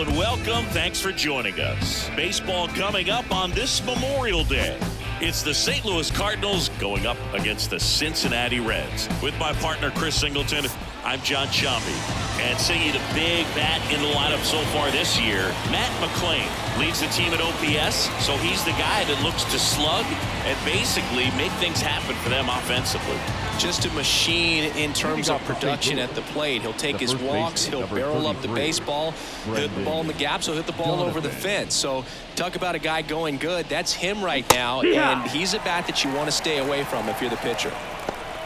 and welcome. Thanks for joining us. Baseball coming up on this Memorial Day. It's the St. Louis Cardinals going up against the Cincinnati Reds. With my partner, Chris Singleton, I'm John Shambi. And singing a big bat in the lineup so far this year, Matt McClain leads the team at OPS, so he's the guy that looks to slug and basically make things happen for them offensively. Just a machine in terms of production at the plate. He'll take his walks, he'll barrel up the baseball, hit the ball in the gaps, he'll hit the ball over the fence. So talk about a guy going good. That's him right now, and he's a bat that you want to stay away from if you're the pitcher.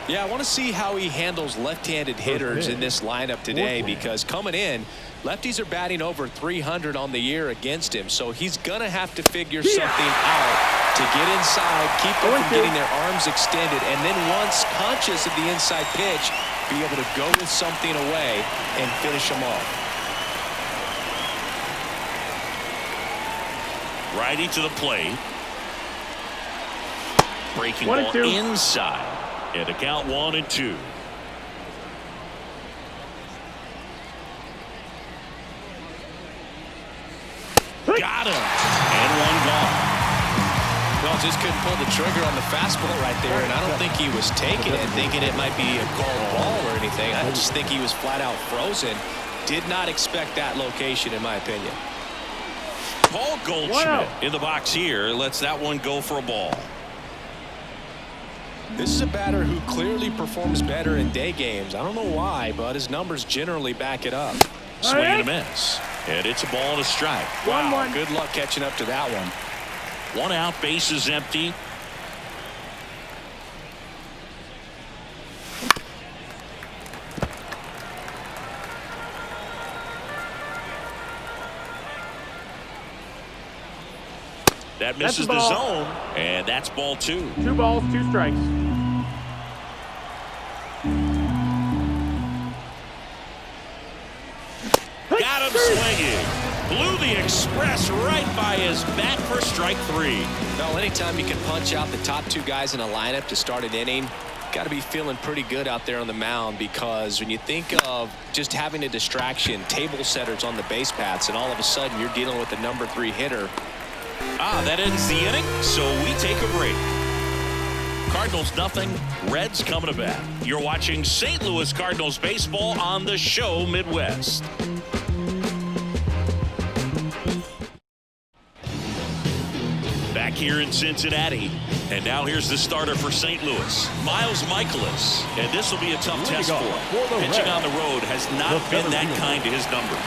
Yeah, I want to see how he handles left-handed hitters in this lineup today, because coming in, lefties are batting over 300 on the year against him, so he's going to have to figure something out to get inside, keep them from getting their arms extended, and then once conscious of the inside pitch, be able to go with something away and finish them off. Righty to the plate. Breaking ball inside. And a count 1-2. Got him. And one gone. Well, just couldn't pull the trigger on the fastball right there, and I don't think he was taking it, thinking it might be a called ball or anything. I just think he was flat out frozen. Did not expect that location, in my opinion. Paul Goldschmidt in the box here lets that one go for a ball. This is a batter who clearly performs better in day games. I don't know why, but his numbers generally back it up. Swing and a miss. And it's a ball and a strike. Wow, good luck catching up to that one. One out, bases empty. That misses the zone, and that's ball 2. 2 balls, 2 strikes. Got him swinging. Blew the express right by his bat for strike 3. Well, anytime you can punch out the top 2 guys in a lineup to start an inning, got to be feeling pretty good out there on the mound, because when you think of just having a distraction, table setters on the base paths, and all of a sudden you're dealing with the number 3 hitter. That ends the inning, so we take a break. Cardinals nothing, Reds coming to bat. You're watching St. Louis Cardinals baseball on the show Midwest. Back here in Cincinnati. And now here's the starter for St. Louis, Miles Michaelis. And this will be a tough test for him. Pitching on the road has not been that kind to his numbers.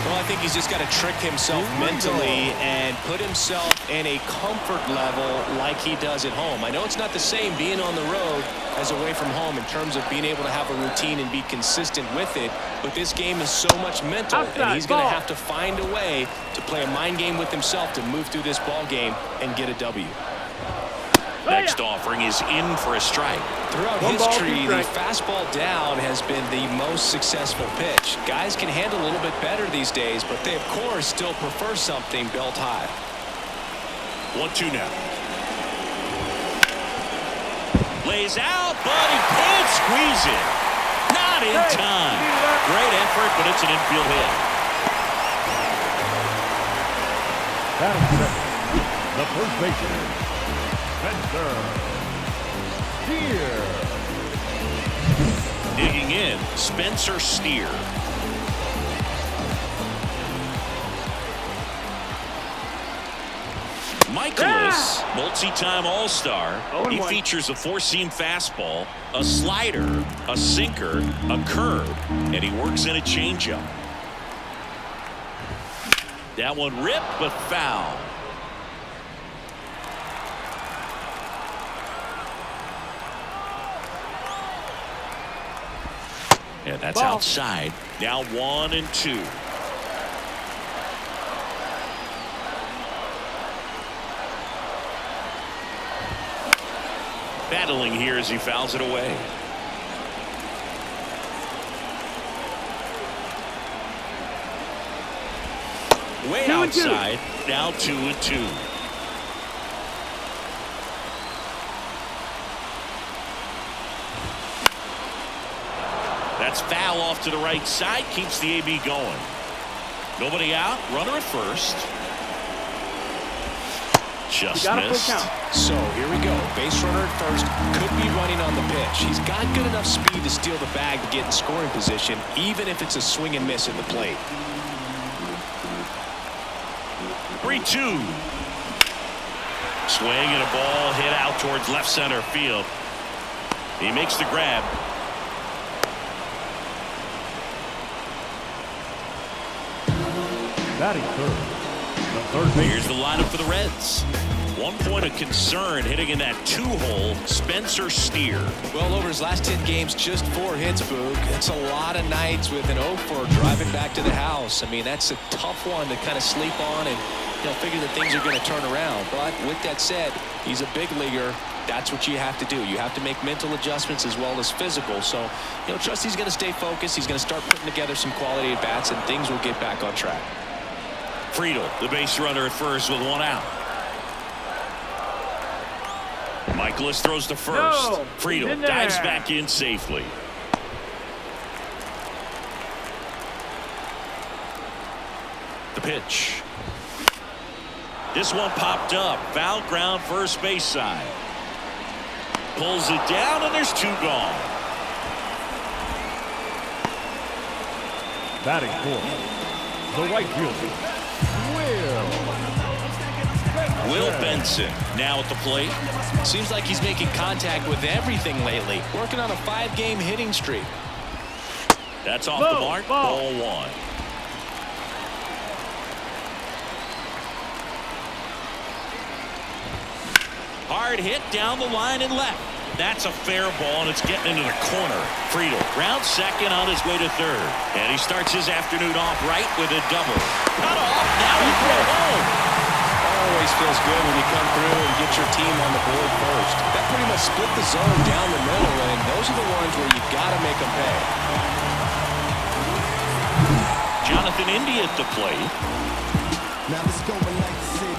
Well, I think he's just got to trick himself mentally and put himself in a comfort level like he does at home. I know it's not the same being on the road as away from home in terms of being able to have a routine and be consistent with it, but this game is so much mental, and he's going to have to find a way to play a mind game with himself to move through this ball game and get a W. Next offering is in for a strike. Throughout history, the fastball down has been the most successful pitch. Guys can handle a little bit better these days, but they, of course, still prefer something belt high. 1-2 now. Lays out, but he can't squeeze it. Not in time. Great effort, but it's an infield hit. The first baseman, Spencer Steer. Digging in, Spencer Steer. Michaelis, multi-time All-Star. He features a 4-seam fastball, a slider, a sinker, a curve, and he works in a changeup. That one ripped, but foul. And that's outside. Now 1-2. Battling here as he fouls it away. Way outside. Now 2-2. That's foul off to the right side. Keeps the AB going. Nobody out. Runner at first. Just missed. So here we go. Base runner at first. Could be running on the pitch. He's got good enough speed to steal the bag to get in scoring position, even if it's a swing and miss at the plate. 3-2. Swing and a ball hit out towards left center field. He makes the grab. Batting third. The third baseman. Here's the lineup for the Reds. 1 point of concern hitting in that 2-hole, Spencer Steer. Well, over his last 10 games, just 4 hits, Boog. It's a lot of nights with an 0-4 driving back to the house. I mean, that's a tough one to kind of sleep on and figure that things are going to turn around. But with that said, he's a big leaguer. That's what you have to do. You have to make mental adjustments as well as physical. So, trust he's going to stay focused. He's going to start putting together some quality at bats, and things will get back on track. Friedel, the base runner at first with 1 out. Michaelis throws to first. No, Friedel dives back in safely. The pitch. This one popped up. Foul ground first base side. Pulls it down, and there's 2 gone. Batting fourth. The right fielder. Will Benson now at the plate. Seems like he's making contact with everything lately. Working on a 5-game hitting streak. That's off the mark. Ball 1. Hard hit down the line and left. That's a fair ball, and it's getting into the corner. Friedel round second on his way to third. And he starts his afternoon off right with a double. Cut off. Now he's going home. Always feels good when you come through and get your team on the board first. That pretty much split the zone down the middle, and those are the ones where you got to make them pay. Jonathan India at the plate. Now let's go like the city.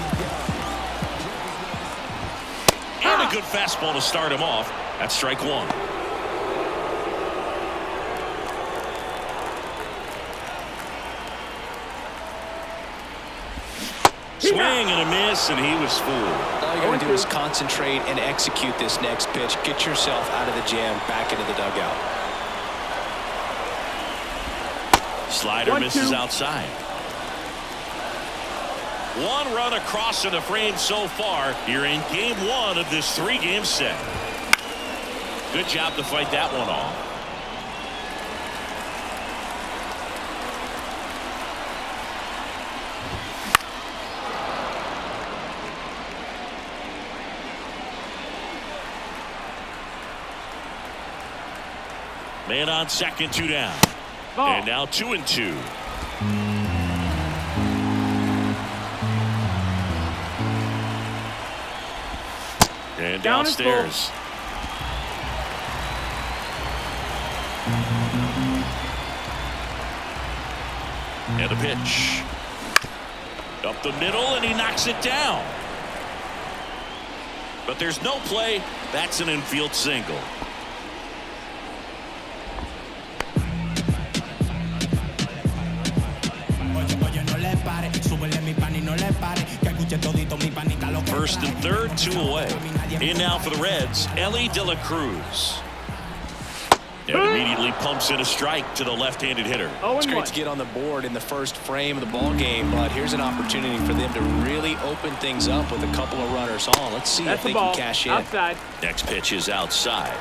And a good fastball to start him off. That's strike 1. Swing and a miss, and he was fooled. All you got to do is concentrate and execute this next pitch. Get yourself out of the jam, back into the dugout. Slider misses outside. 1 run across in the frame so far. You're in game 1 of this 3-game set. Good job to fight that one off. Man on second, 2 down. And now 2-2. And downstairs. And a pitch. Up the middle, and he knocks it down. But there's no play. That's an infield single. First and third, 2 away. In now for the Reds, Ellie De La Cruz. And immediately pumps in a strike to the left-handed hitter. It's great to get on the board in the first frame of the ball game, but here's an opportunity for them to really open things up with a couple of runners on. Let's see if they can cash in. Outside. Next pitch is outside.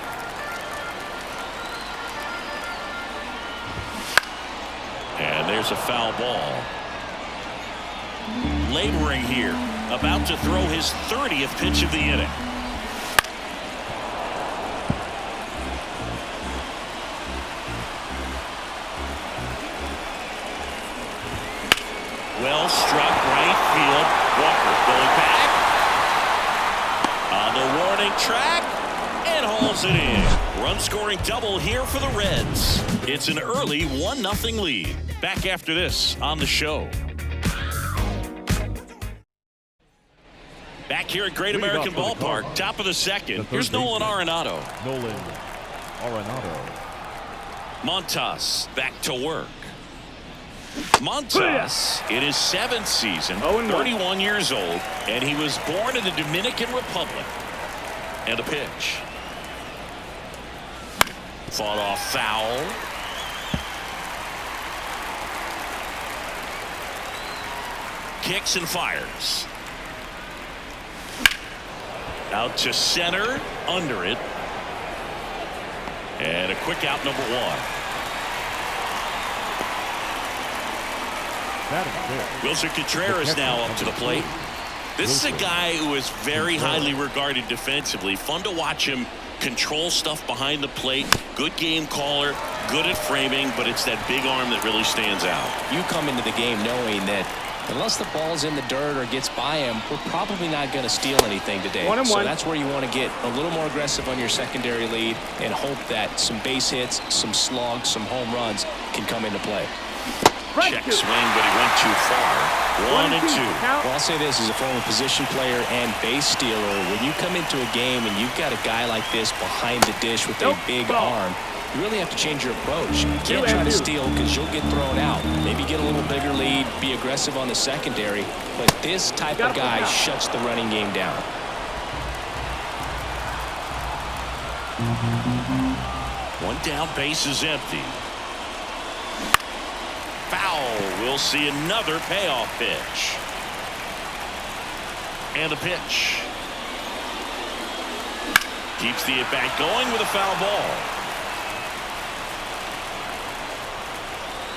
And there's a foul ball. Laboring here, about to throw his 30th pitch of the inning. Well struck right field. Walker going back on the warning track and hauls it in. Run scoring double here for the Reds. It's an early 1-0 lead. Back after this on the show. Back here at Great American Ballpark, top of the second. Here's Nolan Arenado. Nolan Arenado. Montas back to work. Montas in his 7th season, 31 years old, and he was born in the Dominican Republic. And a pitch. Fought off foul. Kicks and fires. Out to center, under it. And a quick out, number 1. Wilson Contreras now up to the plate. This is a guy who is very highly regarded defensively. Fun to watch him control stuff behind the plate. Good game caller, good at framing, but it's that big arm that really stands out. You come into the game knowing that unless the ball's in the dirt or gets by him, we're probably not going to steal anything today. So that's where you want to get a little more aggressive on your secondary lead and hope that some base hits, some slugs, some home runs can come into play. Check swing, but he went too far. 1 and 2. Well, I'll say this as a former position player and base stealer. When you come into a game and you've got a guy like this behind the dish with a big arm, you really have to change your approach. You can't try to steal because you'll get thrown out. Maybe get a little bigger lead, be aggressive on the secondary. But this type of guy shuts the running game down. One down, base is empty. Foul. We'll see another payoff pitch. And a pitch. Keeps the at-bat going with a foul ball.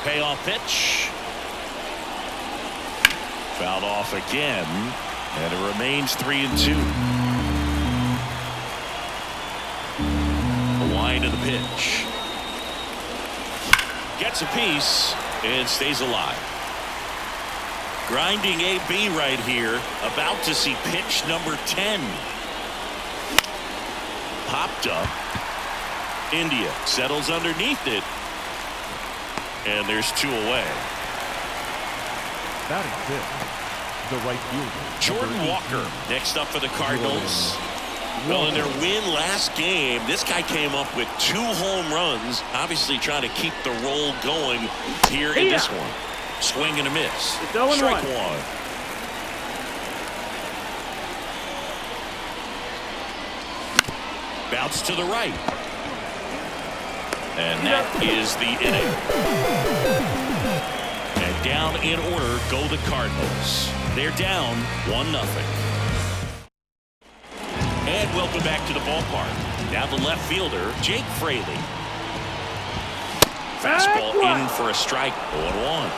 Payoff pitch. Fouled off again. And it remains 3 and 2. A wind of the pitch. Gets a piece. And stays alive. Grinding AB right here. About to see pitch number 10. Popped up. India settles underneath it. And there's 2 away. Batting fifth, the right fielder, Jordan Walker next up for the Cardinals. Well, in their win last game, this guy came up with 2 home runs, obviously trying to keep the roll going here in this one. Swing and a miss. Strike 1. Bounce to the right. And that is the inning. And down in order go the Cardinals. They're down 1-0. And welcome back to the ballpark. Now the left fielder, Jake Fraley. Fastball in for a strike, 0-1.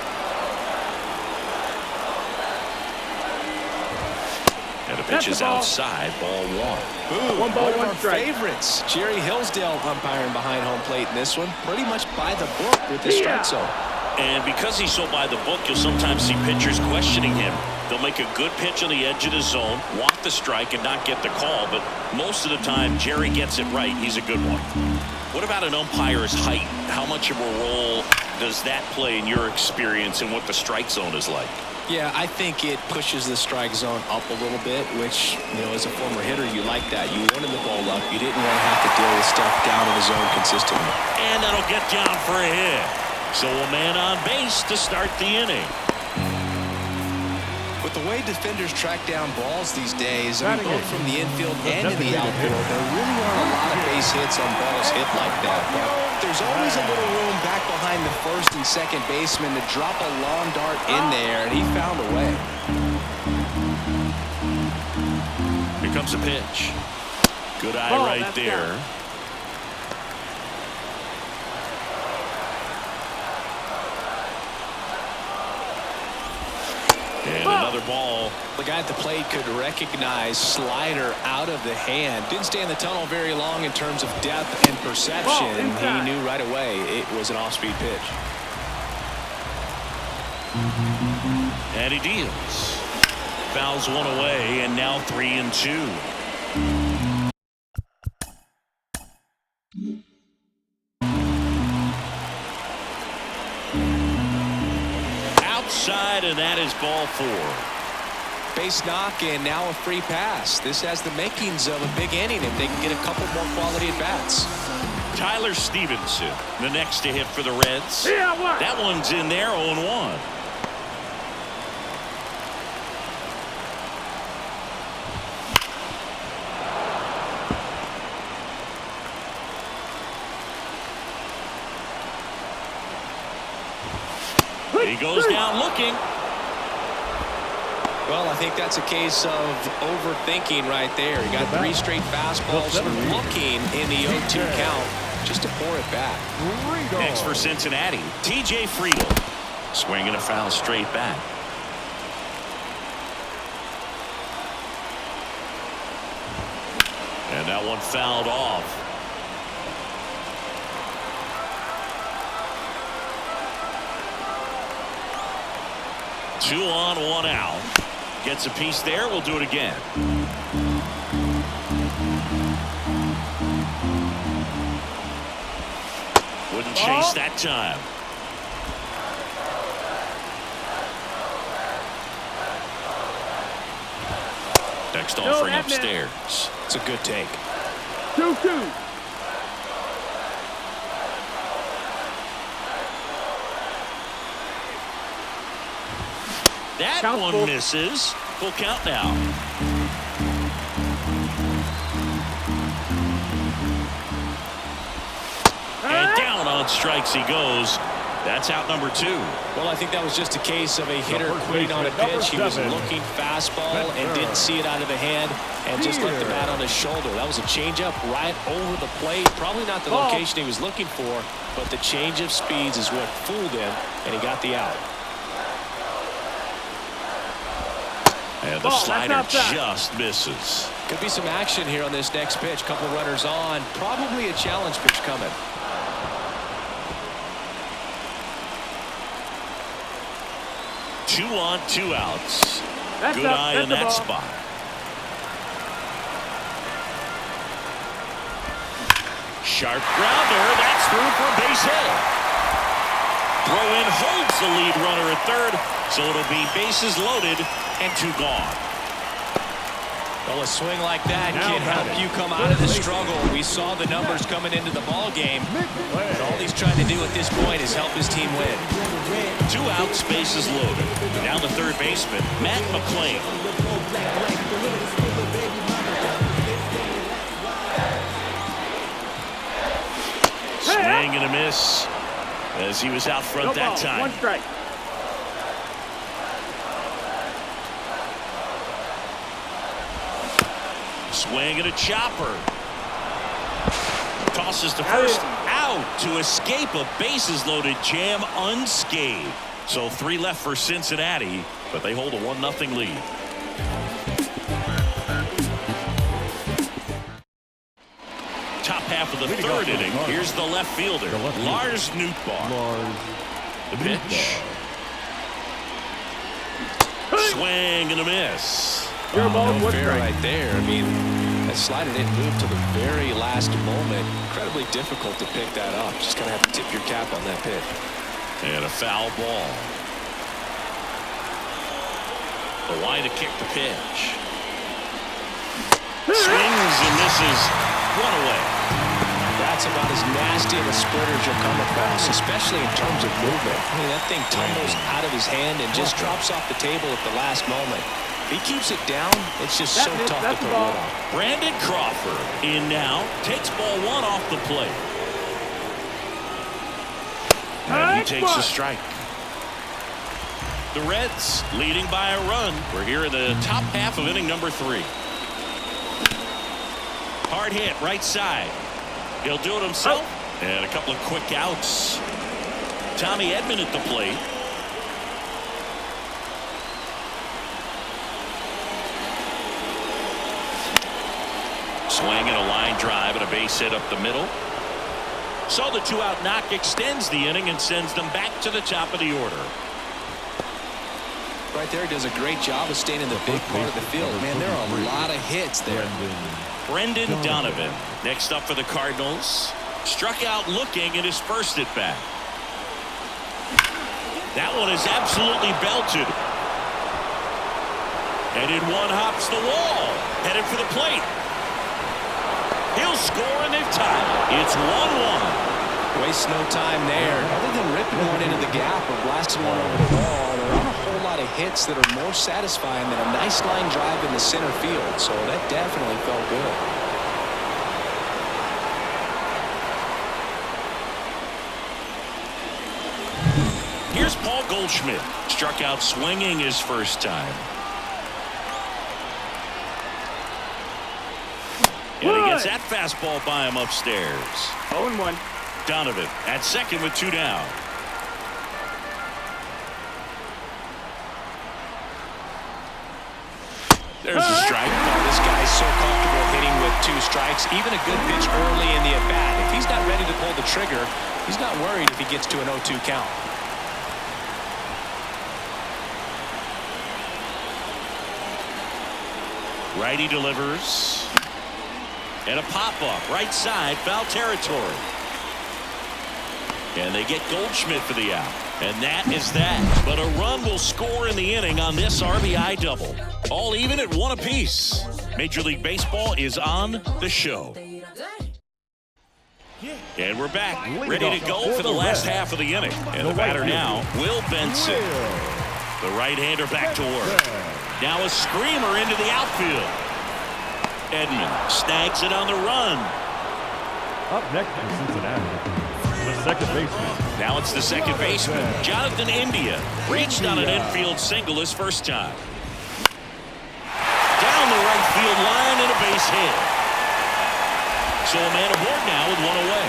And the pitch is outside, ball 1. Ooh, one of our favorites. Jerry Hillsdale umpiring behind home plate in this one. Pretty much by the book with the strike zone. And because he's so by the book, you'll sometimes see pitchers questioning him. They'll make a good pitch on the edge of the zone, want the strike, and not get the call. But most of the time, Jerry gets it right. He's a good one. What about an umpire's height? How much of a role does that play in your experience and what the strike zone is like? Yeah, I think it pushes the strike zone up a little bit, which, as a former hitter, you like that. You wanted the ball up. You didn't want to have to deal with stuff down in the zone consistently. And that'll get down for a hit. So a man on base to start the inning. With the way defenders track down balls these days, both from the infield and in the outfield, there really aren't a lot of base hits on balls hit like that. But there's always a little room back behind the first and second baseman to drop a long dart in there, and he found a way. Here comes a pitch. Good eye right there. And another ball. The guy at the plate could recognize slider out of the hand. Didn't stay in the tunnel very long in terms of depth and perception. He knew right away it was an off-speed pitch. And he deals. Fouls one away, and now 3-2. Outside, and that is ball 4. Base knock, and now a free pass. This has the makings of a big inning if they can get a couple more quality at-bats. Tyler Stevenson, the next to hit for the Reds. That one's in there, 0-1. He goes down looking. Well, I think that's a case of overthinking right there. He got 3 straight fastballs looking in the 0-2 count just to pour it back. Next for Cincinnati, TJ Friedel. Swinging a foul straight back. And that one fouled off. Two on, one out. Gets a piece there. We'll do it again. Wouldn't chase that time. Next offering upstairs. It's a good take. 2-2. That one misses. Full count now. And down on strikes he goes. That's out number 2. Well, I think that was just a case of a hitter quitting on a pitch. He was looking fastball and didn't see it out of the hand and just left the bat on his shoulder. That was a changeup right over the plate. Probably not the location he was looking for, but the change of speeds is what fooled him, and he got the out. And the slider just misses. Could be some action here on this next pitch. Couple runners on. Probably a challenge pitch coming. 2 on, 2 outs. Good eye in that spot. Sharp grounder. That's through for a base hit. Throw in holds the lead runner at third, so it'll be bases loaded and 2 gone. Well, a swing like that can help you come out of the struggle. We saw the numbers coming into the ball game. But all he's trying to do at this point is help his team win. 2 outs, bases loaded. Down the third baseman, Matt McClain. Swing and a miss as he was out front that time. 1 strike. Swing and a chopper. Tosses to first, out to escape a bases loaded jam unscathed. So 3 left for Cincinnati, but they hold a 1-0 lead. Top half of the third inning. Here's the left fielder, Lars Nootbaar. The pitch. Swing and a miss. Your ball, No 1 fair strike. right there. I mean, that slider didn't move to the very last moment. Incredibly difficult to pick that up. Just gonna have to tip your cap on that pitch. And a foul ball. The line to kick the pitch. Swings and misses. 1 away. That's about as nasty of a splitter as you'll come across, especially in terms of movement. I mean, that thing tumbles out of his hand and just drops off the table at the last moment. If he keeps it down, it's just so tough to put rid on. Brandon Crawford in now. Takes ball 1 off the plate. And he takes a strike. The Reds leading by a run. We're here in the top half of inning number 3. Hard hit right side. He'll do it himself. And a couple of quick outs. Tommy Edman at the plate. Swing and a line drive and a base hit up the middle. So the 2-out knock extends the inning and sends them back to the top of the order. Right there, does a great job of staying in the big part of the field. Man, there are a lot of hits there. Brendan Donovan next up for the Cardinals. Struck out looking and his first at bat. That one is absolutely belted. And in one hops the wall. Headed for the plate. He'll will score, and they've tied. It's 1-1. Waste no time there. Other than ripping one into the gap or blasting one over the wall, there aren't a whole lot of hits that are more satisfying than a nice line drive in the center field. So that definitely felt good. Here's Paul Goldschmidt. Struck out swinging his first time. And he gets that fastball by him upstairs. 0-1. Donovan at second with 2 down. There's a strike. Oh, this guy's so comfortable hitting with 2 strikes. Even a good pitch early in the at-bat. If he's not ready to pull the trigger, he's not worried if he gets to an 0-2 count. Righty delivers. And a pop-up. Right side. Foul territory. And they get Goldschmidt for the out. And that is that. But a run will score in the inning on this RBI double. All even at 1 apiece. Major League Baseball is on the show. And we're back. Ready to go for the last half of the inning. And the batter now, Will Benson. The right-hander back to work. Now a screamer into the outfield. Edman snags it on the run. Up next in Cincinnati, the second baseman. Now it's the second baseman, Jonathan India. Reached on an infield single his first time. Down the right field line and a base hit. So a man aboard now with 1 away.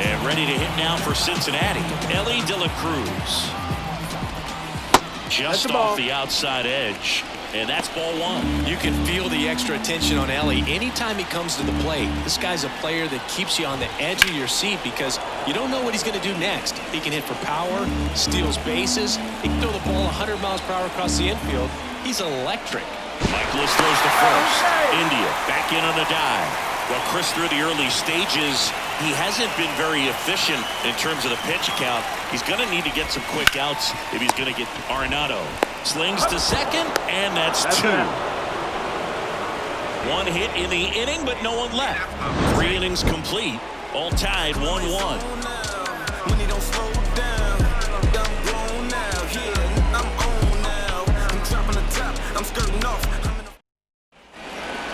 And ready to hit now for Cincinnati, Elly De La Cruz. Just off the outside edge. And that's ball 1. You can feel the extra attention on Elly anytime he comes to the plate. This guy's a player that keeps you on the edge of your seat because you don't know what he's going to do next. He can hit for power, steals bases. He can throw the ball 100 miles per hour across the infield. He's electric. Michaelis throws to first. India back in on a dive. Well, Chris, through the early stages, he hasn't been very efficient in terms of the pitch count. He's going to need to get some quick outs if he's going to get Arenado. Slings to second, and that's 2. 1 hit in the inning, but no one left. 3 innings complete, all tied 1-1.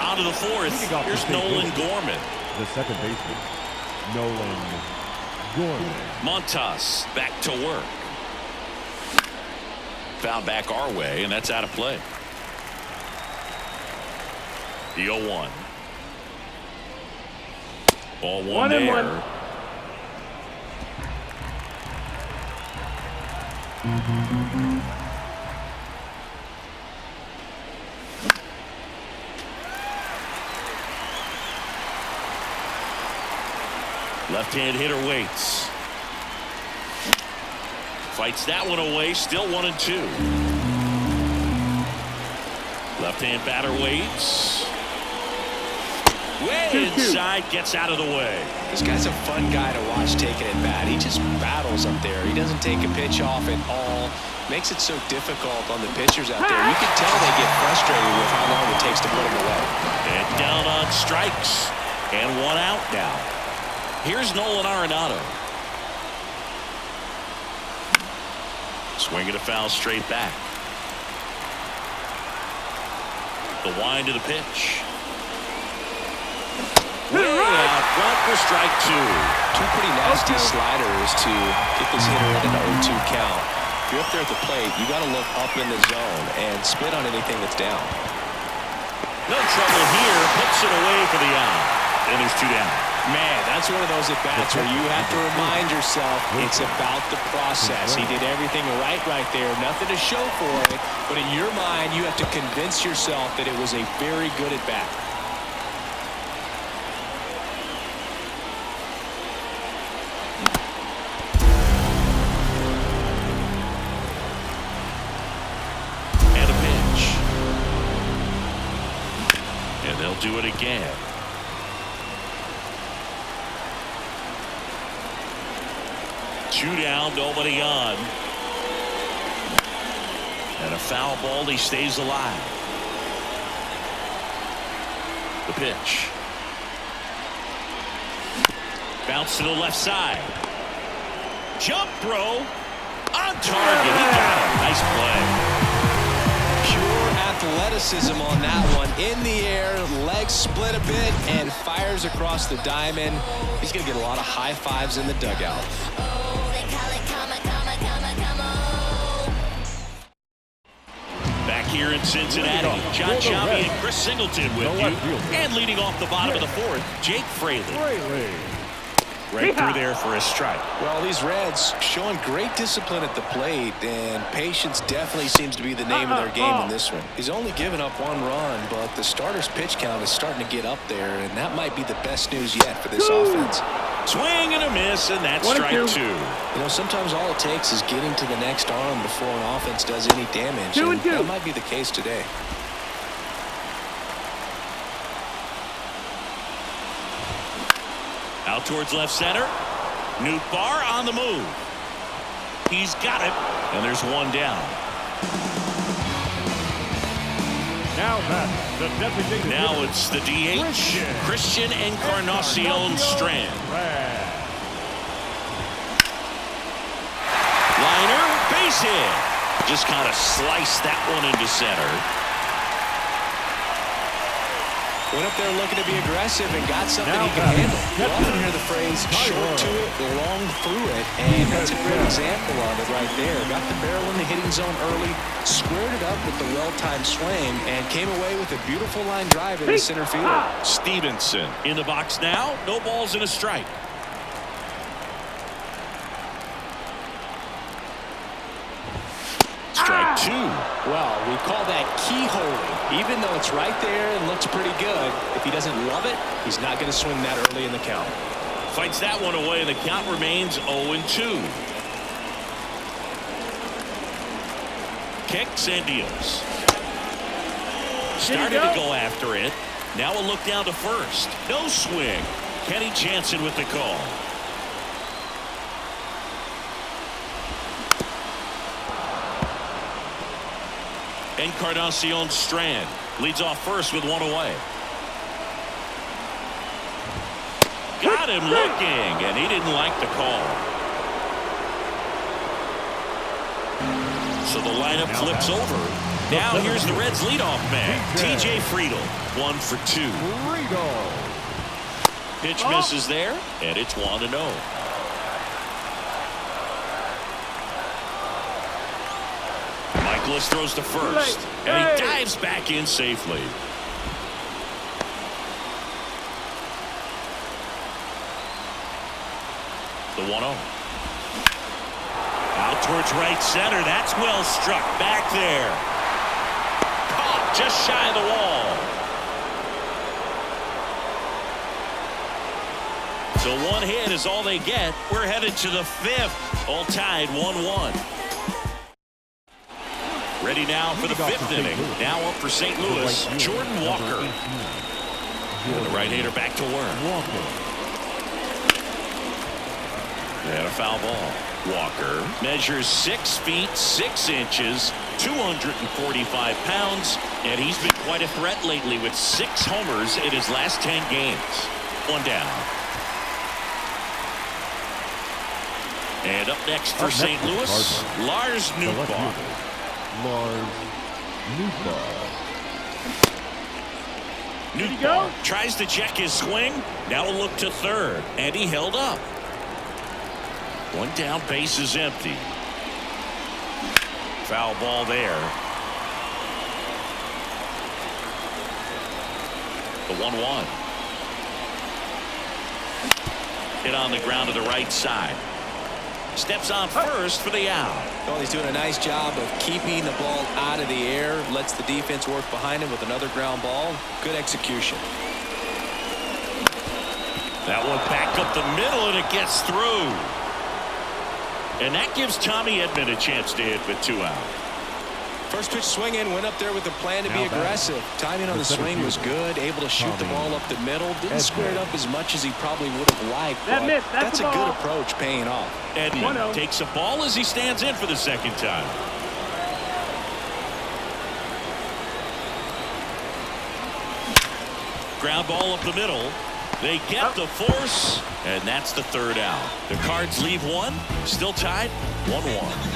Out of the 4th, here's Nolan Gorman. The second baseman, Nolan Gorman. Montas back to work. Foul back our way, and that's out of play. The 0-1. Ball 1 there. Left-hand hitter waits. Fights that one away. Still 1-2. Left-hand batter waits. Way inside, gets out of the way. This guy's a fun guy to watch taking at bat. He just battles up there. He doesn't take a pitch off at all. Makes it so difficult on the pitchers out there. You can tell they get frustrated with how long it takes to put him away. And down on strikes. And 1 out now. Here's Nolan Arenado. Swinging a foul straight back. The wind to the pitch. Way out front for strike 2. 2 pretty nasty sliders to get this hitter in an 0-2 count. If you're up there at the plate, you got to look up in the zone and spit on anything that's down. No trouble here. Puts it away for the out. And there's 2 down. Man, that's one of those at-bats where you have to remind yourself it's about the process. He did everything right there. Nothing to show for it. But in your mind, you have to convince yourself that it was a very good at-bat. And a pitch. And they'll do it again. Two down, nobody on. And a foul ball. He stays alive. The pitch. Bounce to the left side. Jump throw. On target. He got it. Nice play. Pure athleticism on that one. In the air, legs split a bit, and fires across the diamond. He's going to get a lot of high fives in the dugout. Back here in Cincinnati, John Champi and Chris Singleton with you. And leading off the bottom of the fourth, Jake Fraley. Right through there for a strike. Well, these Reds showing great discipline at the plate, and patience definitely seems to be the name of their game in this one. He's only given up 1 run, but the starter's pitch count is starting to get up there, and that might be the best news yet for this offense. Swing and a miss, and that's strike 2. You know, sometimes all it takes is getting to the next arm before an offense does any damage, and that might be the case today. Out towards left center. Bar on the move. He's got it, and there's 1 down. Now it's the DH, Christian Encarnacion Strand. Liner, base hit. Just kind of sliced that one into center. Went up there looking to be aggressive and got something he can handle. You often hear the phrase short to it, long through it, and that's a great example of it right there. Got the barrel in the hitting zone early, squared it up with the well-timed swing, and came away with a beautiful line drive into center field. Stevenson in the box now. No balls and a strike. Strike 2. Well, we call that keyholing. Even though it's right there and looks pretty good, if he doesn't love it, he's not going to swing that early in the count. Fights that one away, and the count remains 0-2. Kicks and deals. Started to go after it. Now a look down to first. No swing. Kenny Jansen with the call. Encarnacion Strand leads off first with 1 away. Got him looking, and he didn't like the call. So the lineup flips over. Now here's the Reds' leadoff man, TJ Friedl, 1 for 2. Pitch misses there, and it's 1-0. Michaelis throws to first, and he dives back in safely. The 1-0. Out towards right center. That's well struck back there. Caught just shy of the wall. So 1 hit is all they get. We're headed to the 5th. All tied 1-1. Ready now for the 5th inning. Now up for St. Louis, Jordan Walker. And the right-hander back to work. And a foul ball. Walker measures 6 feet 6 inches, 245 pounds, and he's been quite a threat lately with 6 homers in his last 10 games. 1 down. And up next for St. Louis, Lars Nootbaar. Nootbaar tries to check his swing. Now a look to third, and he held up. 1 down, base is empty. Foul ball there. The 1-1. Hit on the ground to the right side. Steps on first for the out. Well, he's doing a nice job of keeping the ball out of the air. Lets the defense work behind him with another ground ball. Good execution. That one back up the middle, and it gets through. And that gives Tommy Edman a chance to hit with 2 out. First pitch swinging, went up there with a plan to be aggressive. Timing on the swing was good, able to shoot the ball up the middle. Didn't square it up as much as he probably would have liked, but that's a good approach paying off. Edman takes a ball as he stands in for the 2nd time. Ground ball up the middle. They get the force, and that's the third out. The Cards leave one, still tied 1-1.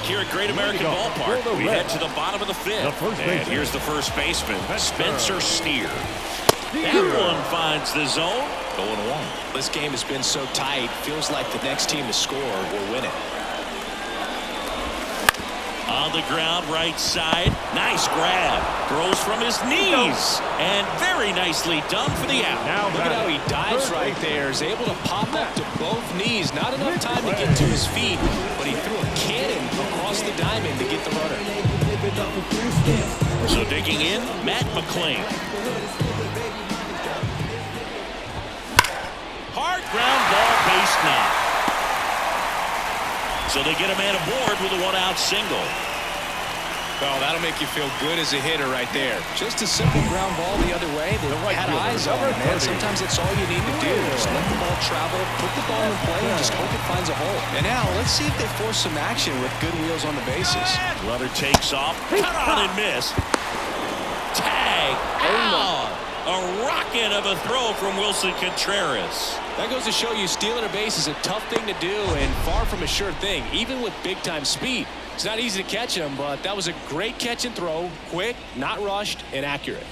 Here at Great American Ballpark, we head to the bottom of the fifth. And here's the first baseman, Spencer Steer. That one finds the zone, going 1. This game has been so tight, feels like the next team to score will win it. On the ground, right side. Nice grab. Throws from his knees. And very nicely done for the out. Now look at how he dives right there. Is able to pop up to both knees. Not enough time to get to his feet, but he threw a cannon across the diamond to get the runner. So digging in, Matt McClain. Hard ground ball, base knock. So they get a man aboard with a 1-out single. Well, that'll make you feel good as a hitter right there. Just a simple ground ball the other way. They had eyes on it, man. Sometimes that's all you need to do. Just let the ball travel, put the ball in play, and just hope it finds a hole. And now, let's see if they force some action with good wheels on the bases. Runner takes off. Cut on and miss. Tag. Out. A rocket of a throw from Wilson Contreras. That goes to show you stealing a base is a tough thing to do and far from a sure thing, even with big-time speed. It's not easy to catch him, but that was a great catch and throw. Quick, not rushed, and accurate.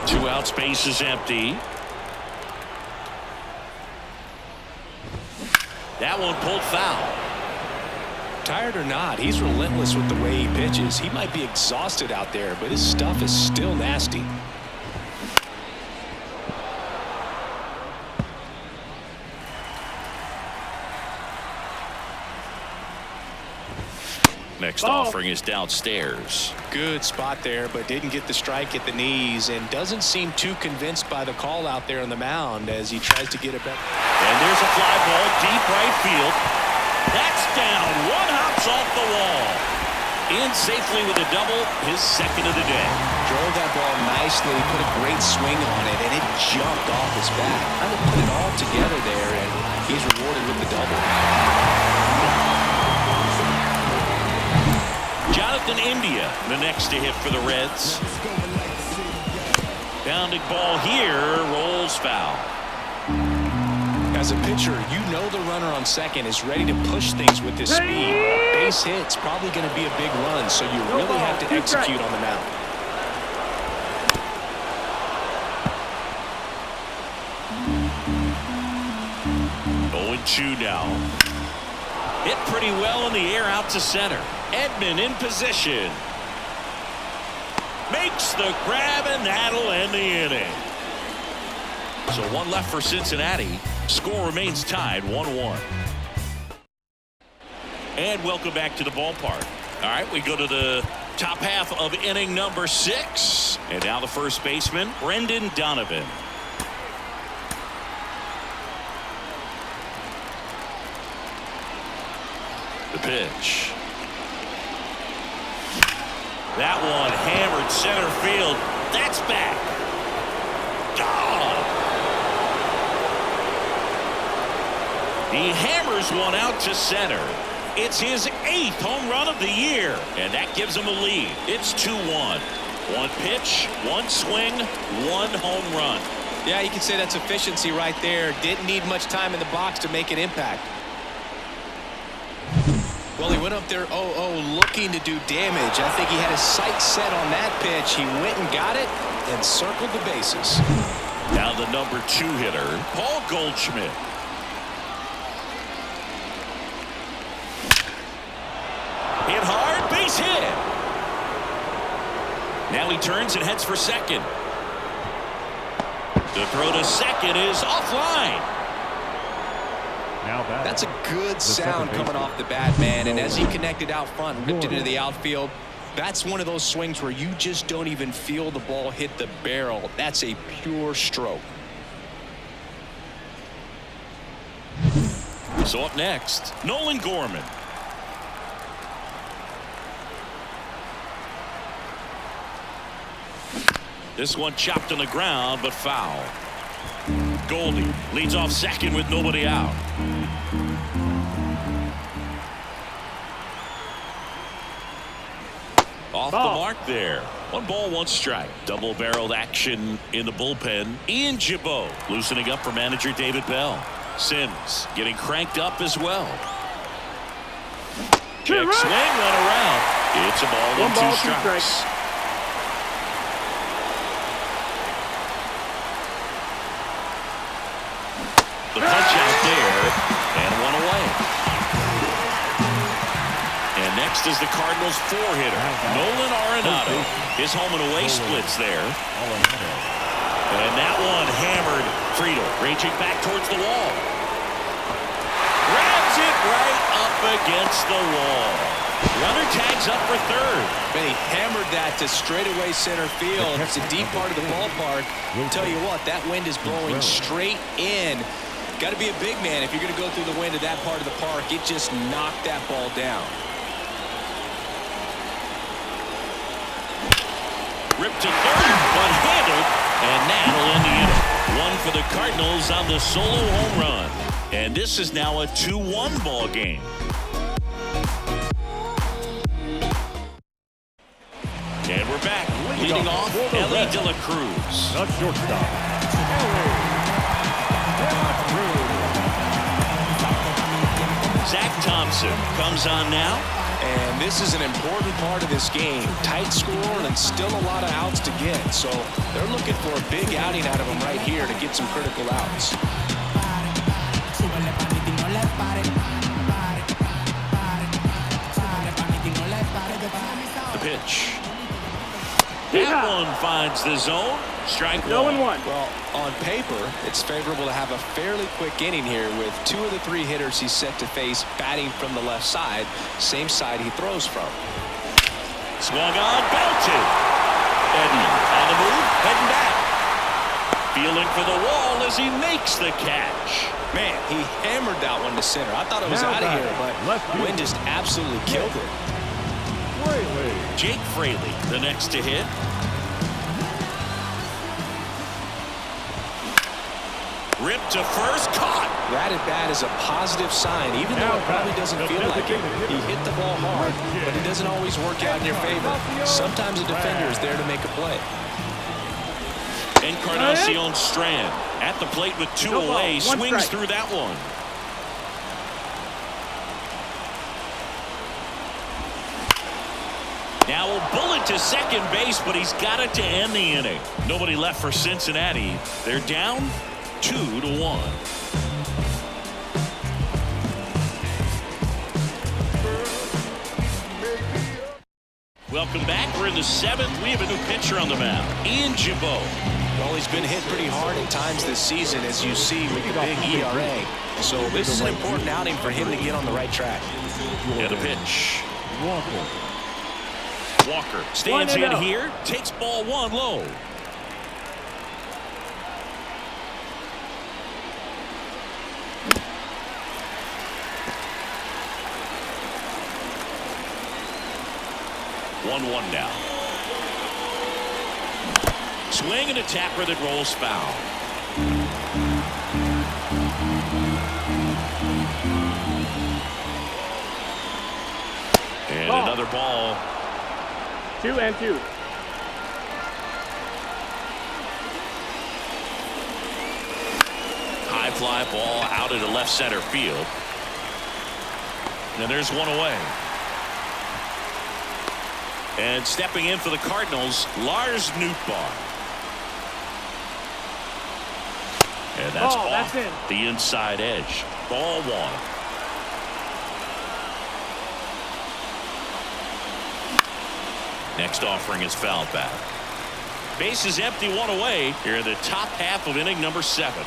Two out, space is empty. That one pulled foul. Tired or not, he's relentless with the way he pitches. He might be exhausted out there, but his stuff is still nasty. Next offering is downstairs. Good spot there, but didn't get the strike at the knees and doesn't seem too convinced by the call out there on the mound as he tries to get it back. And there's a fly ball deep right field. That's down. One hops off the wall. In safely with a double, his second of the day. Drove that ball nicely, put a great swing on it, and it jumped off his bat. Kind of put it all together there, and he's rewarded with the double. Jonathan India, the next to hit for the Reds. Bounding ball here, rolls foul. As a pitcher, you know the runner on second is ready to push things with his speed. Base hit's probably going to be a big run, so you really have to execute on the mound. 0-2 now. Hit pretty well in the air out to center. Edman in position. Makes the grab, and that'll end the inning. So one left for Cincinnati. Score remains tied 1-1. And welcome back to the ballpark. All right, we go to the top half of inning number 6. And now the first baseman, Brendan Donovan. The pitch. That one hammered center field. That's back. Gone. He hammers one out to center. It's his 8th home run of the year, and that gives him a lead. It's 2-1. One pitch, one swing, one home run. Yeah, you can say that's efficiency right there. Didn't need much time in the box to make an impact. Well, he went up there 0-0 looking to do damage. I think he had his sights set on that pitch. He went and got it and circled the bases. Now the number 2 hitter, Paul Goldschmidt. Hit hard, base hit. Now he turns and heads for second. The throw to second is offline. That's a good sound coming off the bat, man. And as he connected out front and ripped it into the outfield, that's one of those swings where you just don't even feel the ball hit the barrel. That's a pure stroke. So up next, Nolan Gorman. This one chopped on the ground, but foul. Goldie leads off second with nobody out. Off the mark there. 1 ball, 1 strike. Double-barreled action in the bullpen. Ian Gibaut loosening up for manager David Bell. Sims getting cranked up as well. Check swing, run around. It's a ball and 2 strikes. The punch out there, and 1 away. And next is the Cardinals' 4-hitter, Nolan Arenado. His home and away splits there. And that one hammered. Friedel reaching back towards the wall. Grabs it right up against the wall. Runner tags up for third. Man, he hammered that to straightaway center field. It's a deep part of the ballpark. I'll tell you what, that wind is blowing straight in. Got to be a big man if you're going to go through the wind of that part of the park. It just knocked that ball down. Ripped to third, but handled, and that'll end the inning. 1 for the Cardinals on the solo home run. And this is now a 2-1 ball game. And we're back. Leading off, Ellie De La Cruz. The shortstop. Zach Thompson comes on now. And this is an important part of this game. Tight score and still a lot of outs to get. So they're looking for a big outing out of him right here to get some critical outs. The pitch. That one finds the zone. Strike 1. 0-1. Well, on paper, it's favorable to have a fairly quick inning here with 2 of the 3 hitters he's set to face batting from the left side, same side he throws from. Swung on, belted. Edman on the move, heading back. Feeling for the wall as he makes the catch. Man, he hammered that one to center. I thought it was out of here, but wind just absolutely killed it. Jake Fraley, the next to hit. Ripped to first, caught. That at bat is a positive sign, even though it probably doesn't feel like it. He hit the ball hard, but it doesn't always work out in your favor. Sometimes a defender is there to make a play. Encarnacion Strand at the plate with 2 away, swings through that one. Now a bullet to second base, but he's got it to end the inning. Nobody left for Cincinnati. They're down 2-1. Welcome back. We're in the 7th. We have a new pitcher on the mound, Ian Gibaut. Well, he's been hit pretty hard at times this season, as you see with the big ERA. So this is an important outing for him to get on the right track. And a pitch. Walker stands in here, takes ball 1 low. One now. Swing and a tapper that rolls foul. And another ball. 2-2. High fly ball out into left center field. And there's 1 away. And stepping in for the Cardinals, Lars Nootbaar. And that's off the inside edge. Ball 1. Next offering is fouled back. Base is empty, 1 away here in the top half of inning number 7.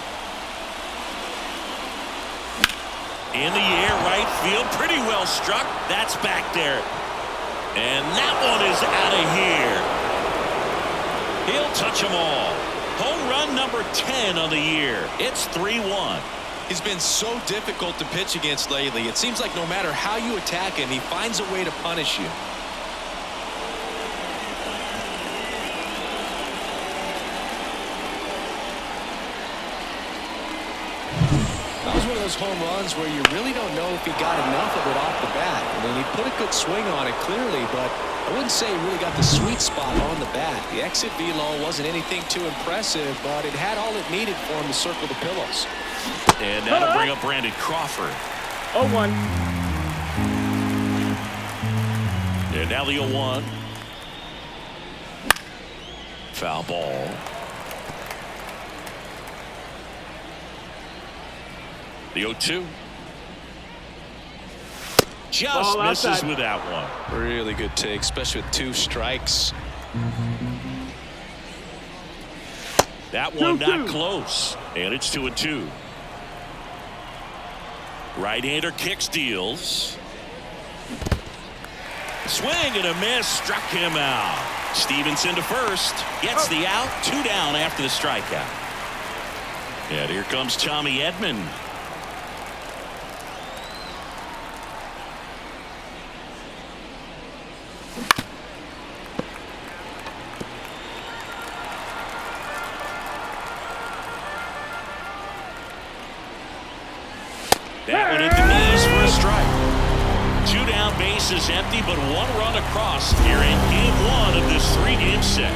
In the air, right field, pretty well struck. That's back there. And that one is out of here. He'll touch them all. Home run number 10 on the year. It's 3-1. He's been so difficult to pitch against lately. It seems like no matter how you attack him, he finds a way to punish you. That was one of those home runs where you really don't know if he got enough of it off the bat. I mean, he put a good swing on it clearly, but I wouldn't say he really got the sweet spot on the bat. The exit velo wasn't anything too impressive, but it had all it needed for him to circle the pillows. And that'll bring up Brandon Crawford. 0-1. And now the 0-1. Foul ball. The 0-2. Just Ball misses outside. with that one. Really good take, especially with 2 strikes. That one 2-2. not close. And it's 2-2. Right-hander kicks, deals. Swing and a miss. Struck him out. Stevenson to first. Gets the out. 2 down after the strikeout. And here comes Tommy Edman. That one at the knees for a strike. 2 down, bases empty, but 1 run across here in game 1 of this 3-game set.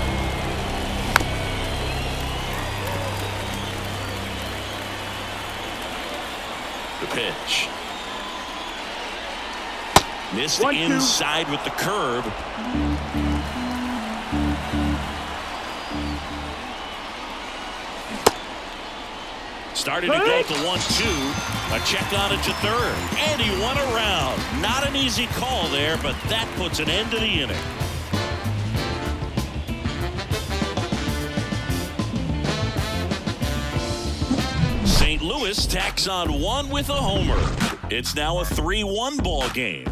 The pitch. Missed 1-2. inside with the curve. Started to go to 1-2. A check on it to third. And he went around. Not an easy call there, but that puts an end to the inning. St. Louis tacks on 1 with a homer. It's now a 3-1 ball game.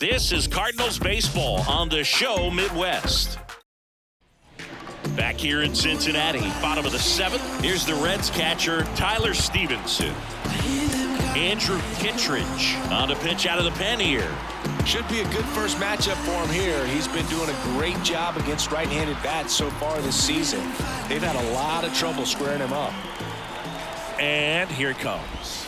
This is Cardinals baseball on the show Midwest. Back here in Cincinnati, bottom of the 7th. Here's the Reds catcher, Tyler Stevenson. Andrew Kittredge on a pitch out of the pen here. Should be a good first matchup for him here. He's been doing a great job against right-handed bats so far this season. They've had a lot of trouble squaring him up. And here it comes.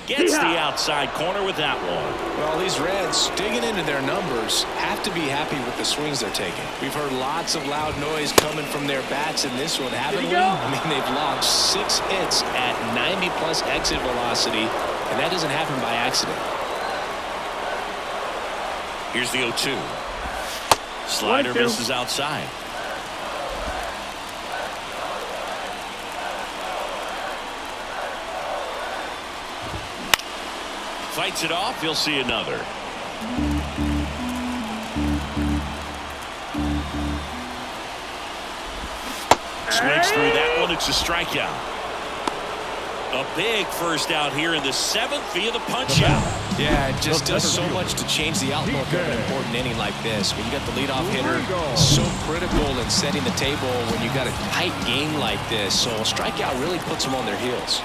Gets the outside corner with that one. Well, these Reds, digging into their numbers, have to be happy with the swings they're taking. We've heard lots of loud noise coming from their bats in this one, haven't we? I mean, they've logged 6 hits at 90+ exit velocity, and that doesn't happen by accident. Here's the 0-2. Slider 1-2. misses outside. Fights it off. He'll see another. Swings through that one. It's a strikeout. A big first out here in the 7th via the punch out. Yeah, it just does so much to change the outlook of an important inning like this. When you got the leadoff hitter, so critical in setting the table when you got a tight game like this. So a strikeout really puts them on their heels.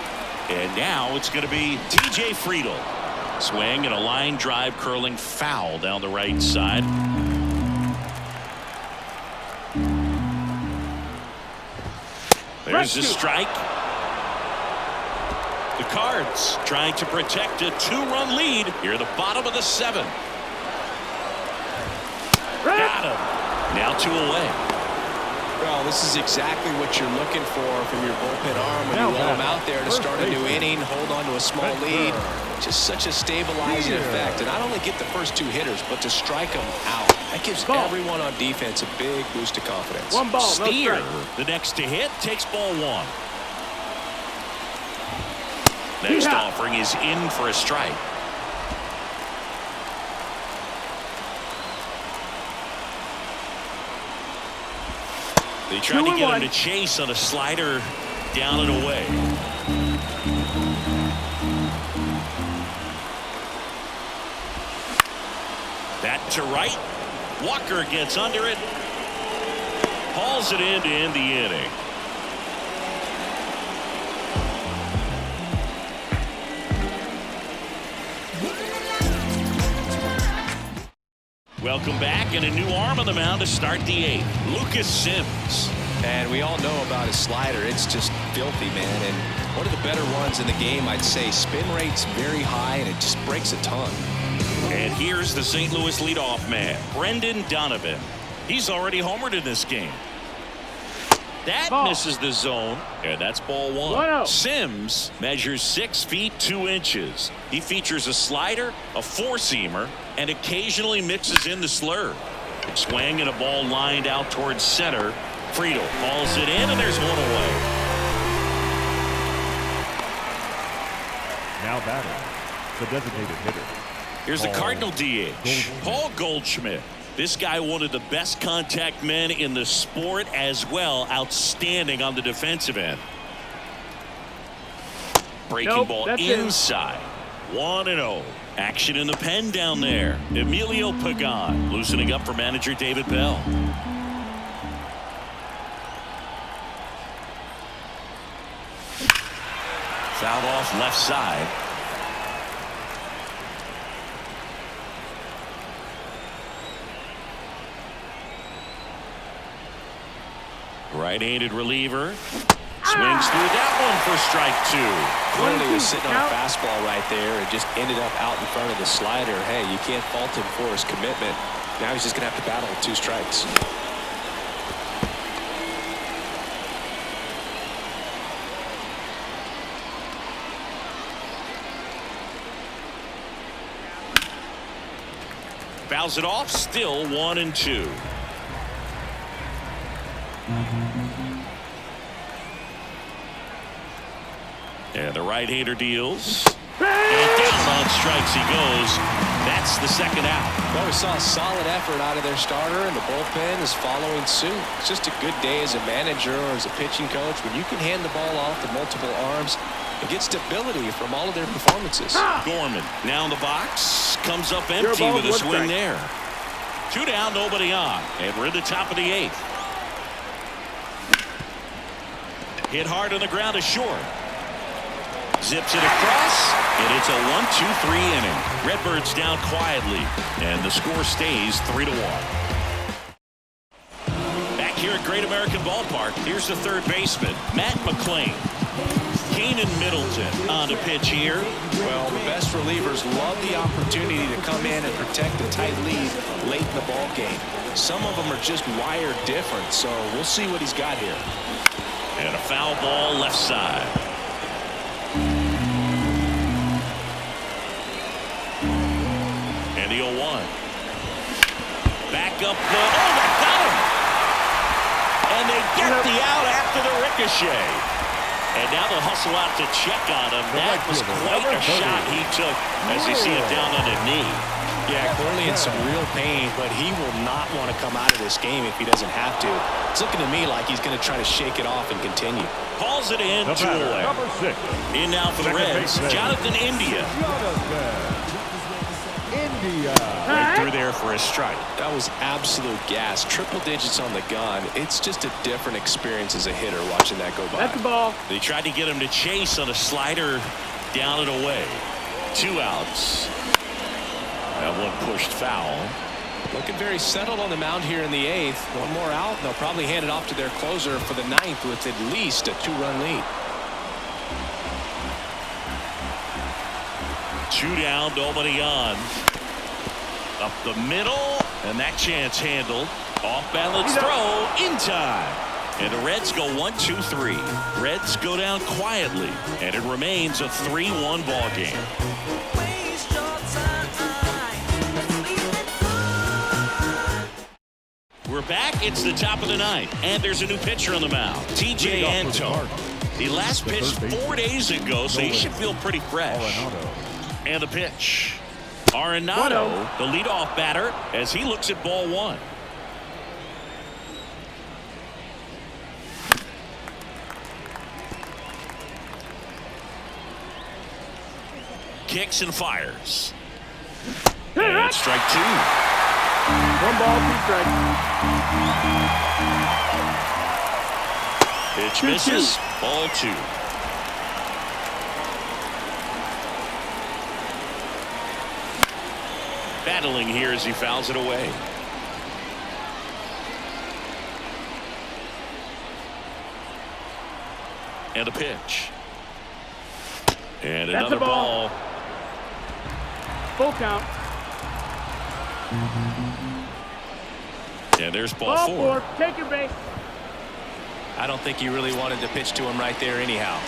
And now it's going to be T.J. Friedl. Swing and a line drive curling foul down the right side. There's the strike. The Cards trying to protect a 2-run lead here at the bottom of the 7th. Got him. Now 2 away. Well, this is exactly what you're looking for from your bullpen arm when you roll them out there to start a new inning, hold on to a small lead. Just such a stabilizing effect. And not only get the first 2 hitters, but to strike them out. That gives everyone on defense a big boost of confidence. 1 ball, no Steer, strike. the next to hit, takes ball 1. Next offering is in for a strike. They tried to get him to chase on a slider down and away. That to right. Walker gets under it. Hauls it in to end the inning. Welcome back, and a new arm on the mound to start the 8th. Lucas Sims. And we all know about his slider. It's just filthy, man. And one of the better ones in the game, I'd say. Spin rate's very high, and it just breaks a ton. And here's the St. Louis leadoff man, Brendan Donovan. He's already homered in this game. That misses the zone, and that's ball one. Sims measures 6 feet 2 inches. He features a slider, a four-seamer, and occasionally mixes in the slurve. Swing and a ball lined out towards center. Friedel hauls it in, and there's one away. Now batting, the designated hitter. Here's the Cardinal DH, Paul Goldschmidt. This guy, one of the best contact men in the sport as well. Outstanding on the defensive end. Breaking ball inside. 1-0. Action in the pen down there. Emilio Pagan loosening up for manager David Bell. Fouled off left side. Right-handed reliever. Swings through that one for strike 2. Clearly was sitting on a fastball right there and just ended up out in front of the slider. Hey, you can't fault him for his commitment. Now he's just going to have to battle with 2 strikes. Fouls it off, still 1-2. And the right-hander deals. And down on strikes he goes. That's the second out. Well, we saw a solid effort out of their starter, and the bullpen is following suit. It's just a good day as a manager or as a pitching coach when you can hand the ball off to multiple arms and get stability from all of their performances. Gorman now in the box. Comes up empty with a swing there. 2 down, nobody on. And we're in the top of the 8th. Hit hard on the ground to short. Zips it across, and it's a 1-2-3 inning. Redbirds down quietly, and the score stays 3-1. Back here at Great American Ballpark, here's the third baseman, Matt McClain. Keenan Middleton on the pitch here. Well, the best relievers love the opportunity to come in and protect a tight lead late in the ball game. Some of them are just wired different, so we'll see what he's got here. And a foul ball left side. And the 0-1. Back up the... Oh, that got him! And they get the out after the ricochet. And now they'll hustle out to check on him. That was quite a shot he took as they see him down on the knee. Yeah, clearly in some real pain, but he will not want to come out of this game if he doesn't have to. It's looking to me like he's going to try to shake it off and continue. Hauls it in, 2 away. Number 6. In now for the Reds, Jonathan India. Right through there for a strike. That was absolute gas. Triple digits on the gun. It's just a different experience as a hitter watching that go by. That's the ball. They tried to get him to chase on a slider down and away. 2 outs. That one pushed foul. Looking very settled on the mound here in the 8th. One more out, and they'll probably hand it off to their closer for the 9th with at least a 2-run lead. 2 down, nobody on. Up the middle, and that chance handled. Off balance throw in time. And the Reds go 1-2-3. Reds go down quietly, and it remains a 3-1 ball game. We're back. It's the top of the 9th, and there's a new pitcher on the mound, TJ Antone. He last pitched 4 days ago, so he should feel pretty fresh. And the pitch. Arenado, the leadoff batter, as he looks at ball 1. Kicks and fires. And strike 2. 1 ball, 2 strikes. Pitch misses. Ball 2. Battling here as he fouls it away. And a pitch. And That's another a ball. Full count. And there's ball four. Take your base. I don't think he really wanted to pitch to him right there anyhow.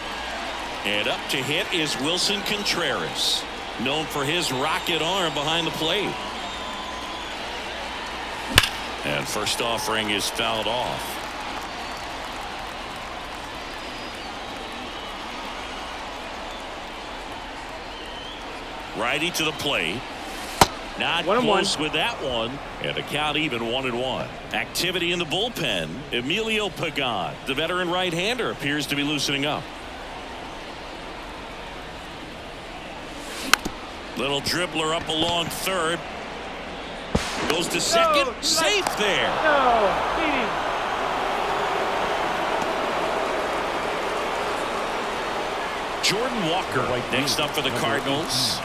And up to hit is Wilson Contreras, known for his rocket arm behind the plate. And first offering is fouled off. Righty to the plate. Not close with that one. And the count even 1-1. Activity in the bullpen. Emilio Pagan, the veteran right-hander, appears to be loosening up. Little dribbler up along third. Goes to second. No, safe there. No, beating. Jordan Walker next up for the Cardinals.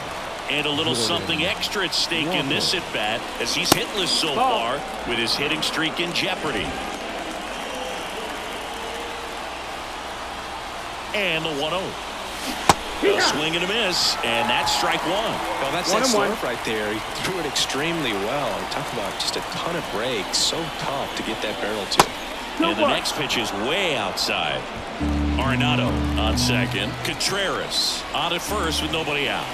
And a little something extra at stake in this at-bat as he's hitless so far with his hitting streak in jeopardy. And the 1-0. Swing and a miss, and that's strike one. Well, that's that stuff right there. He threw it extremely well. Talk about just a ton of breaks. So tough to get that barrel to. And the next pitch is way outside. Arenado on second. Contreras on at first with nobody out.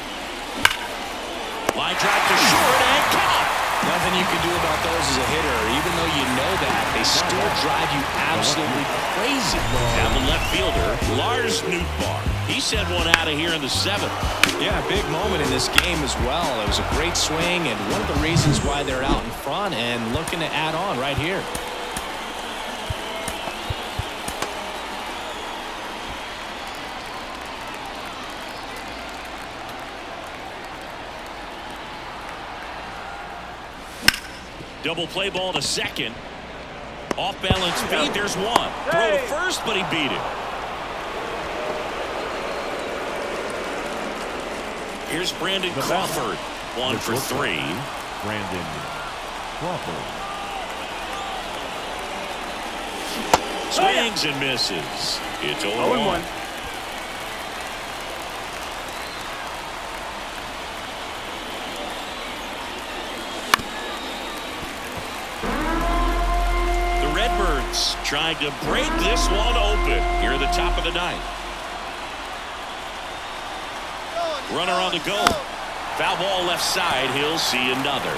Line drive to short and caught. Nothing you can do about those as a hitter. Even though you know that, they still drive you absolutely crazy. And the left fielder, Lars Nootbaar. He sent one out of here in the seventh. Yeah, big moment in this game as well. It was a great swing and one of the reasons why they're out in front and looking to add on right here. Double play ball to second. Off balance feed. There's one. Throw to first, but he beat it. Here's Brandon Crawford. 1 for 3. Brandon Crawford. Swings and misses. It's 0-1. Redbirds trying to break this one open here at the top of the ninth. Runner on the go. Foul ball left side. He'll see another.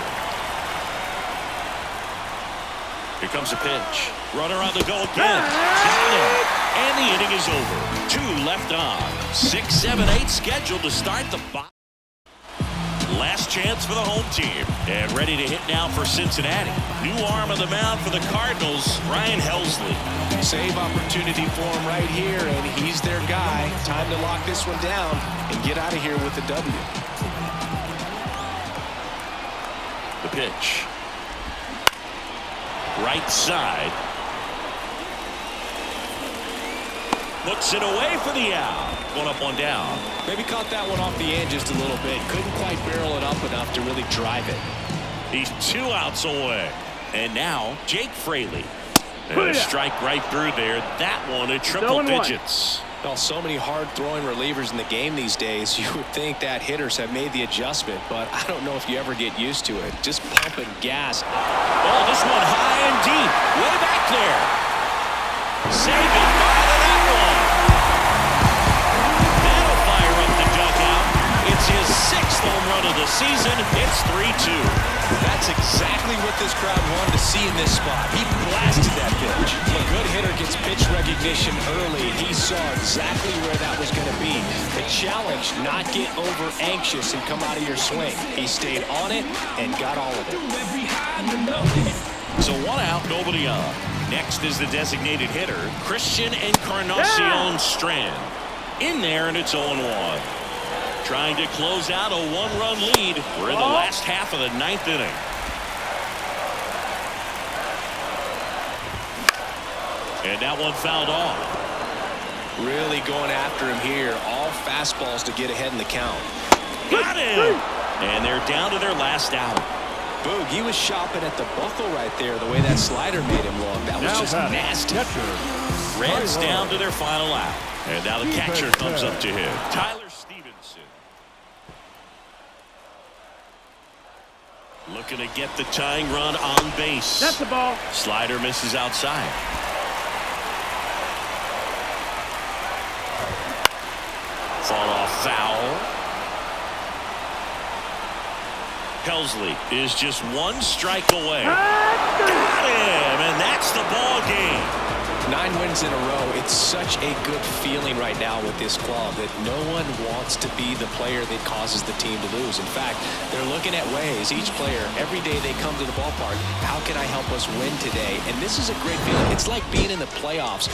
Here comes a pitch. Runner on the go again. Got him. And the inning is over. 2 left on. 6, 7, 8 scheduled to start the bottom. Last chance for the home team. And ready to hit now for Cincinnati. New arm of the mound for the Cardinals, Ryan Helsley. Save opportunity for him right here, and he's their guy. Time to lock this one down and get out of here with the W. The pitch. Right side. Looks it away for the out. 1 up, 1 down. Maybe caught that one off the end just a little bit. Couldn't quite barrel it up enough to really drive it. He's 2 outs away. And now Jake Fraley. And a strike right through there. That one at triple digits. Well, so many hard-throwing relievers in the game these days. You would think that hitters have made the adjustment, but I don't know if you ever get used to it. Just pumping gas. Oh, this one high and deep. Way back there. Save it by that one. That'll fire up the dugout. It's his 6th home run of the season. It's 3-2. That's exactly what this crowd wanted to see in this spot. He blasted that pitch. When a good hitter gets pitch recognition early, he saw exactly where that was going to be. The challenge, not get over anxious and come out of your swing. He stayed on it and got all of it. So 1 out, nobody on. Next is the designated hitter, Christian Encarnacion Strand. In there, and it's 0-1. Trying to close out a 1-run lead. We're in the last half of the 9th inning. And that one fouled off. Really going after him here. All fastballs to get ahead in the count. Got him! And they're down to their last out. Boog, he was shopping at the buckle right there, the way that slider made him look. That was just nasty. Reds down to their final out. And now the catcher comes up to him. Tyler Stevenson. Looking to get the tying run on base. That's the ball. Slider misses outside. Fall off foul. Helsley is just one strike away. Got him, and that's the ball game. 9 wins in a row. It's such a good feeling right now with this club that no one wants to be the player that causes the team to lose. In fact, they're looking at ways, each player, every day they come to the ballpark, how can I help us win today? And this is a great feeling. It's like being in the playoffs.